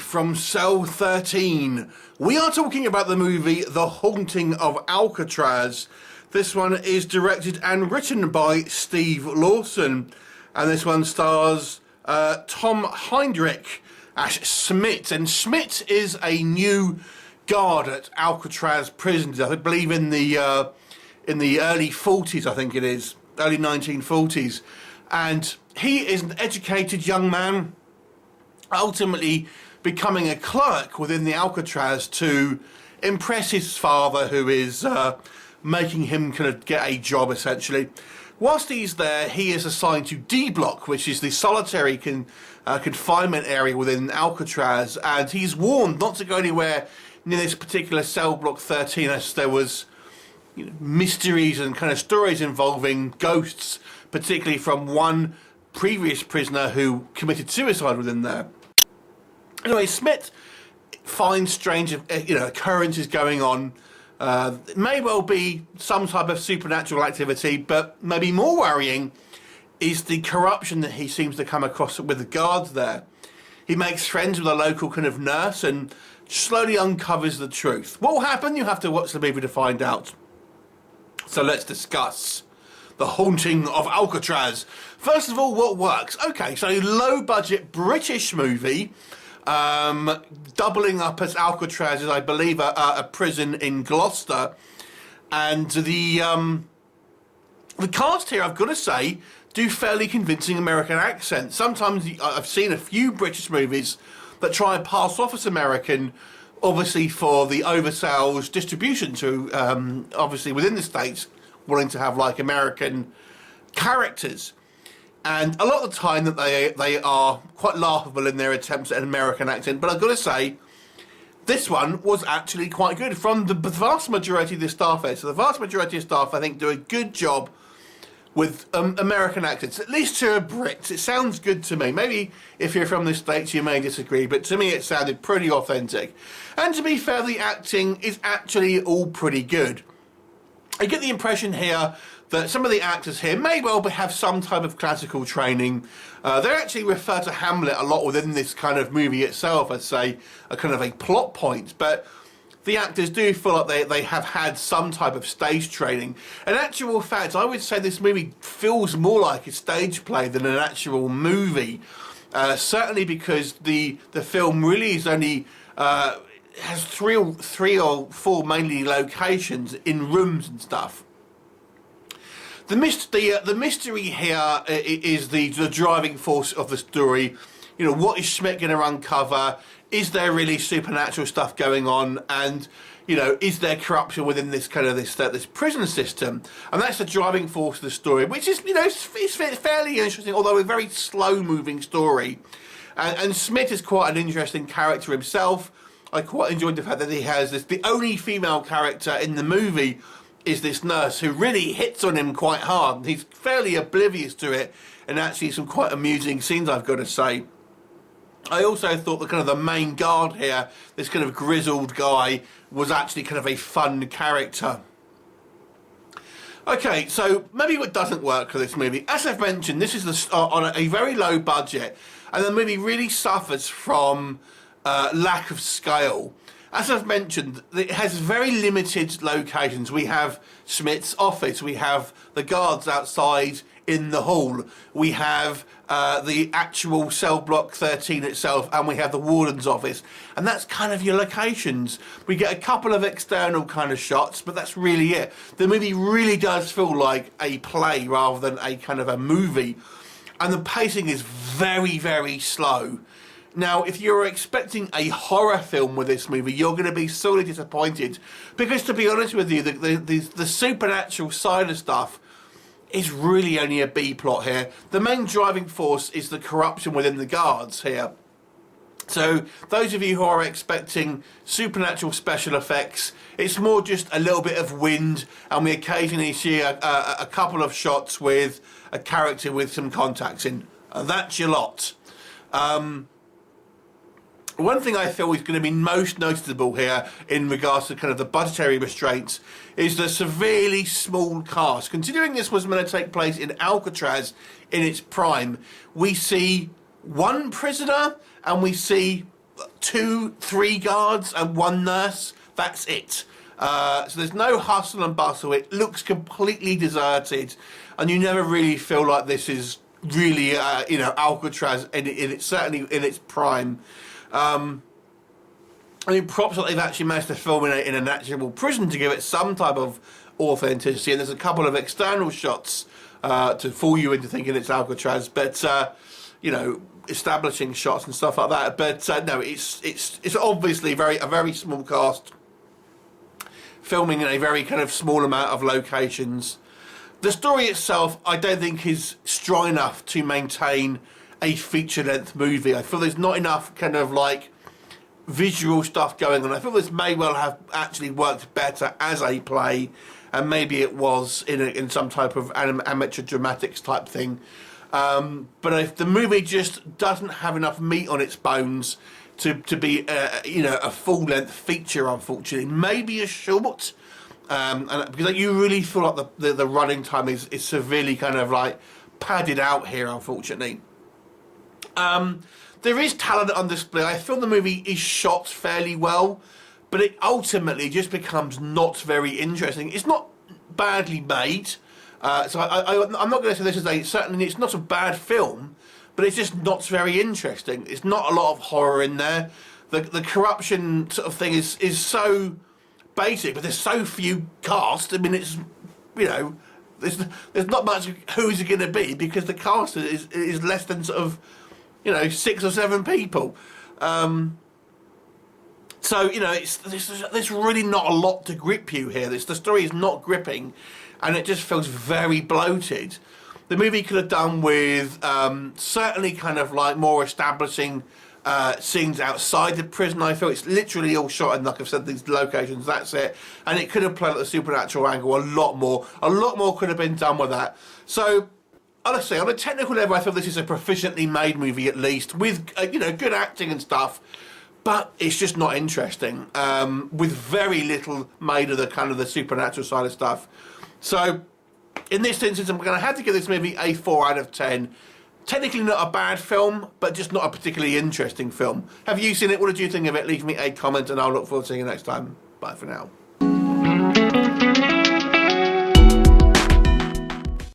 from Cell 13. We are talking about the movie The Haunting of Alcatraz. This one is directed and written by Steve Lawson, and this one stars Tom Hendryk as Smit. And Smit is a new guard at Alcatraz prison, I believe in the early 40s, I think it is, early 1940s. And he is an educated young man, ultimately becoming a clerk within the Alcatraz to impress his father, who is making him kind of get a job, essentially. Whilst he's there, he is assigned to D Block, which is the solitary confinement area within Alcatraz, and he's warned not to go anywhere near this particular cell block 13, as there was mysteries and kind of stories involving ghosts, particularly from one previous prisoner who committed suicide within there. Anyway, Smith finds strange occurrences going on. It may well be some type of supernatural activity, but maybe more worrying is the corruption that he seems to come across with the guards there. He makes friends with a local kind of nurse and slowly uncovers the truth. What will happen? You have to watch the movie to find out. So let's discuss The Haunting of Alcatraz. First of all, what works? Okay, so low budget British movie, doubling up as Alcatraz is, I believe, a prison in Gloucester. And the cast here, I've got to say, do fairly convincing American accents. Sometimes I've seen a few British movies that try and pass off as American, obviously for the oversales distribution to, obviously within the States, wanting to have like American characters. And a lot of the time that they are quite laughable in their attempts at an American accent. But I've got to say, this one was actually quite good from the vast majority of the staff here. So the vast majority of staff, I think, do a good job with American accents, at least to a Brit. It sounds good to me. Maybe if you're from the States you may disagree, but to me it sounded pretty authentic. And to be fair, the acting is actually all pretty good. I get the impression here that some of the actors here may well have some type of classical training. They actually refer to Hamlet a lot within this kind of movie itself as, say, a kind of a plot point, but the actors do feel like they have had some type of stage training. In actual fact, I would say this movie feels more like a stage play than an actual movie. Certainly because the film really is only has three or four mainly locations in rooms and stuff. The mystery here is the driving force of the story. You know, what is Schmidt going to uncover? Is there really supernatural stuff going on? And, you know, is there corruption within this kind of this prison system? And that's the driving force of the story, which is, you know, it's fairly interesting, although a very slow-moving story. And Smith is quite an interesting character himself. I quite enjoyed the fact that he has the only female character in the movie is this nurse who really hits on him quite hard. He's fairly oblivious to it, and actually some quite amusing scenes, I've got to say. I also thought that kind of the main guard here, this kind of grizzled guy, was actually kind of a fun character. Okay, so maybe what doesn't work for this movie. As I've mentioned, this is on a very low budget, and the movie really suffers from lack of scale. As I've mentioned, it has very limited locations. We have Smith's office, we have the guards outside in the hall, we have the actual cell block 13 itself, and we have the warden's office, and that's kind of your locations. We get a couple of external kind of shots, but that's really it. The movie really does feel like a play rather than a kind of a movie, and the pacing is very, very slow. Now, if you're expecting a horror film with this movie, you're going to be sorely disappointed, because to be honest with you, the supernatural side of stuff is really only a B plot here. The main driving force is the corruption within the guards here. So those of you who are expecting supernatural special effects, it's more just a little bit of wind, and we occasionally see a couple of shots with a character with some contacts in. That's your lot. One thing I feel is going to be most noticeable here in regards to kind of the budgetary restraints is the severely small cast. Considering this was going to take place in Alcatraz in its prime, we see one prisoner and we see 2, 3 guards and 1 nurse. That's it. So there's no hustle and bustle. It looks completely deserted, and you never really feel like this is really, Alcatraz certainly in its prime. I mean, props that they've actually managed to film in an actual prison to give it some type of authenticity, and there's a couple of external shots to fool you into thinking it's Alcatraz, but establishing shots and stuff like that. But no, it's obviously a very small cast, filming in a very kind of small amount of locations. The story itself, I don't think, is strong enough to maintain a feature-length movie. I feel there's not enough kind of like visual stuff going on. I feel this may well have actually worked better as a play, and maybe it was in some type of amateur dramatics type thing. But if the movie just doesn't have enough meat on its bones to be a full-length feature, unfortunately, maybe a short. And because you really feel like the running time is severely kind of like padded out here, unfortunately. There is talent on display. I feel the movie is shot fairly well, but it ultimately just becomes not very interesting. It's not badly made, so I'm not going to say this is certainly it's not a bad film, but it's just not very interesting. It's not a lot of horror in there. The corruption sort of thing is so basic, but there's so few cast. I mean, it's there's not much who's it going to be, because the cast is less than sort of 6 or 7 people. So there's really not a lot to grip you here. The story is not gripping, and it just feels very bloated. The movie could have done with certainly kind of like more establishing scenes outside the prison. I feel it's literally all shot in, like I've said, these locations. That's it. And it could have played at the supernatural angle a lot more. A lot more could have been done with that. So honestly, on a technical level, I feel this is a proficiently made movie, at least, with good acting and stuff. But it's just not interesting, with very little made of the supernatural side of stuff. So in this instance, I'm going to have to give this movie a 4 out of 10. Technically not a bad film, but just not a particularly interesting film. Have you seen it? What did you think of it? Leave me a comment, and I'll look forward to seeing you next time. Bye for now.